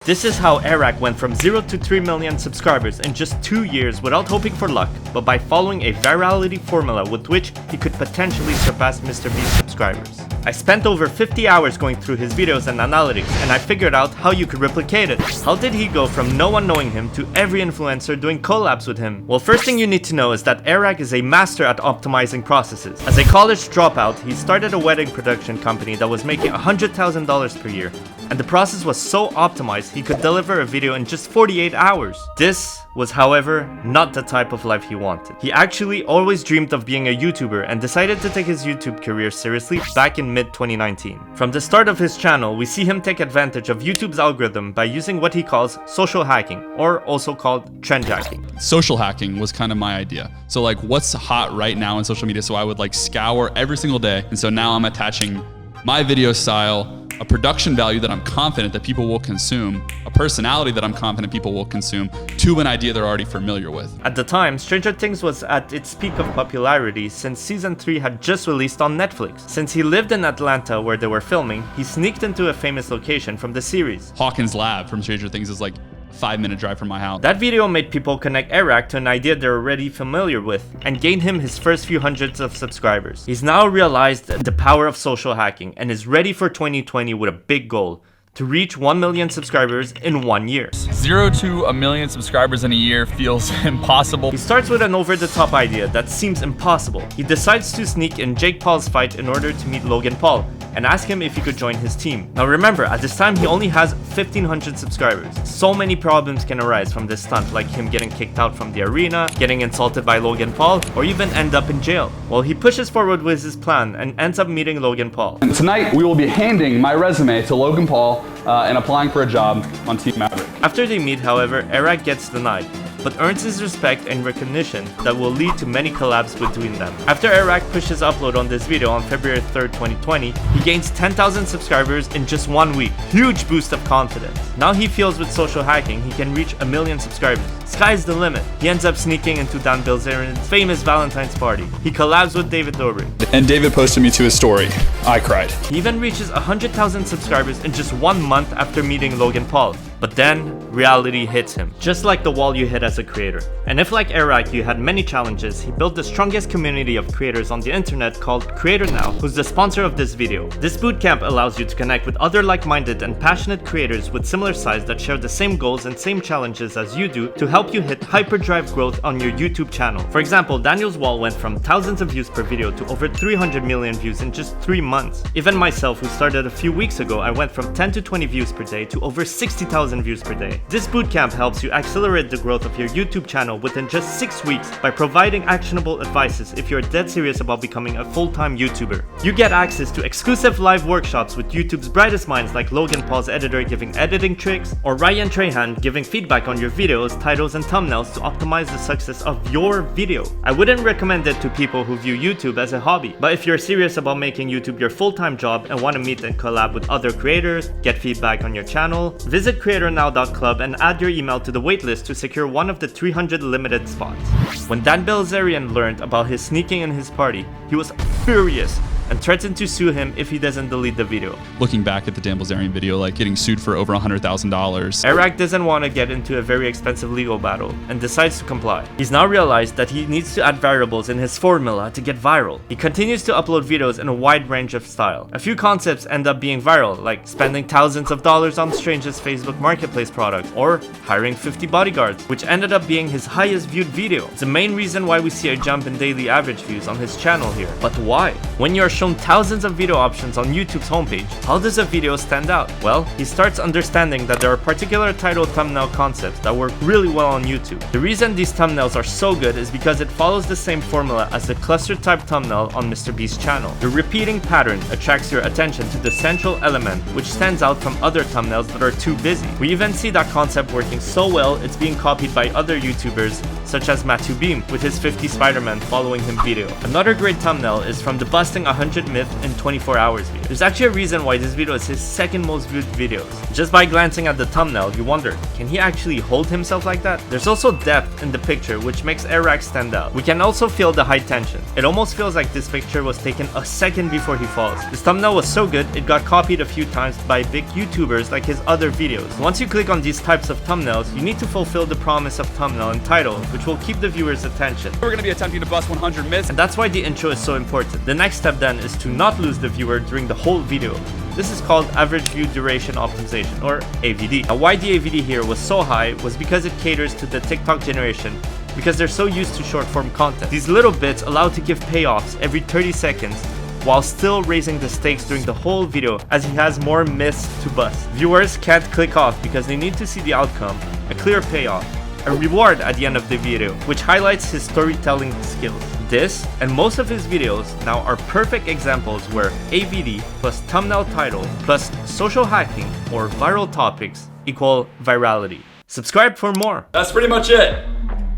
This is how Airrack went from 0 to 3 million subscribers in just 2 years without hoping for luck, but by following a virality formula with which he could potentially surpass Mr. Beast's subscribers. I spent over 50 hours going through his videos and analytics, and I figured out how you could replicate it. How did he go from no one knowing him to every influencer doing collabs with him? Well, first thing you need to know is that Airrack is a master at optimizing processes. As a college dropout, he started a wedding production company that was making $100,000 per year, and the process was so optimized he could deliver a video in just 48 hours. This was, however, not the type of life he wanted. He actually always dreamed of being a YouTuber and decided to take his YouTube career seriously back in mid-2019. From the start of his channel, we see him take advantage of YouTube's algorithm by using what he calls social hacking, or also called trend hacking. Social hacking was kind of my idea. So like, what's hot right now in social media? So I would like scour every single day. And so now I'm attaching my video style, a production value that I'm confident that people will consume, a personality that I'm confident people will consume, to an idea they're already familiar with. At the time, Stranger Things was at its peak of popularity since season 3 had just released on Netflix. Since he lived in Atlanta where they were filming, he sneaked into a famous location from the series. Hawkins' lab from Stranger Things is like a 5-minute drive from my house. That video made people connect Airrack to an idea they're already familiar with and gained him his first few hundreds of subscribers. He's now realized the power of social hacking and is ready for 2020 with a big goal: to reach 1 million subscribers in 1 year. 0 to a million subscribers in a year feels impossible. He starts with an over-the-top idea that seems impossible. He decides to sneak in Jake Paul's fight in order to meet Logan Paul and ask him if he could join his team. Now remember, at this time he only has 1,500 subscribers. So many problems can arise from this stunt, like him getting kicked out from the arena, getting insulted by Logan Paul, or even end up in jail. Well, he pushes forward with his plan and ends up meeting Logan Paul. And tonight we will be handing my resume to Logan Paul and applying for a job on Team Maverick. After they meet, however, Airrack gets denied, but earns his respect and recognition that will lead to many collabs between them. After Airrack pushes upload on this video on February 3rd, 2020, he gains 10,000 subscribers in just 1 week. Huge boost of confidence. Now he feels with social hacking he can reach 1 million subscribers. Sky's the limit. He ends up sneaking into Dan Bilzerian's famous Valentine's party. He collabs with David Dobrik. And David posted me to his story. I cried. He even reaches 100,000 subscribers in just 1 month after meeting Logan Paul. But then, reality hits him, just like the wall you hit as a creator. And if like Airrack you had many challenges, he built the strongest community of creators on the internet called Creator Now, who's the sponsor of this video. This bootcamp allows you to connect with other like-minded and passionate creators with similar size that share the same goals and same challenges as you do to help you hit hyperdrive growth on your YouTube channel. For example, Daniel's wall went from thousands of views per video to over 300 million views in just 3 months. Even myself, who started a few weeks ago, I went from 10 to 20 views per day to over 60,000 views per day. This bootcamp helps you accelerate the growth of your YouTube channel within just 6 weeks by providing actionable advices if you're dead serious about becoming a full-time YouTuber. You get access to exclusive live workshops with YouTube's brightest minds like Logan Paul's editor giving editing tricks, or Ryan Trahan giving feedback on your videos, titles, and thumbnails to optimize the success of your video. I wouldn't recommend it to people who view YouTube as a hobby, but if you're serious about making YouTube your full-time job and want to meet and collab with other creators, get feedback on your channel, visit creatornow.club and add your email to the waitlist to secure one of the 300 limited spots. When Dan Bilzerian learned about his sneaking in his party, he was furious and threatened to sue him if he doesn't delete the video. Looking back at the Dan Bilzerian video, like getting sued for over $100,000. Airrack doesn't want to get into a very expensive legal battle and decides to comply. He's now realized that he needs to add variables in his formula to get viral. He continues to upload videos in a wide range of style. A few concepts end up being viral, like spending thousands of dollars on Strange's Facebook Marketplace products or hiring 50 bodyguards, which ended up being his highest viewed video. It's the main reason why we see a jump in daily average views on his channel here. But why? When you're shown thousands of video options on YouTube's homepage, how does a video stand out? Well, he starts understanding that there are particular title thumbnail concepts that work really well on YouTube. The reason these thumbnails are so good is because it follows the same formula as the cluster type thumbnail on Mr. Beast's channel. The repeating pattern attracts your attention to the central element, which stands out from other thumbnails that are too busy. We even see that concept working so well it's being copied by other YouTubers such as Matthew Beam with his 50 Spider-Man following him video. Another great thumbnail is from the busting 100 100 myth in 24 hours video. There's actually a reason why this video is his second most viewed videos. Just by glancing at the thumbnail, you wonder, can he actually hold himself like that? There's also depth in the picture, which makes Airrack stand out. We can also feel the high tension. It almost feels like this picture was taken a second before he falls. This thumbnail was so good, it got copied a few times by big YouTubers like his other videos. Once you click on these types of thumbnails, you need to fulfill the promise of thumbnail and title, which will keep the viewer's attention. We're gonna be attempting to bust 100 myths. And that's why the intro is so important. The next step then is to not lose the viewer during the whole video. This is called average view duration optimization, or AVD. Now why the AVD here was so high was because it caters to the TikTok generation, because they're so used to short form content. These little bits allow to give payoffs every 30 seconds while still raising the stakes during the whole video, as he has more myths to bust. Viewers can't click off because they need to see the outcome, a clear payoff, a reward at the end of the video, which highlights his storytelling skills. This and most of his videos now are perfect examples where AVD plus thumbnail title plus social hacking or viral topics equal virality. Subscribe for more. That's pretty much it.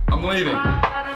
I'm leaving.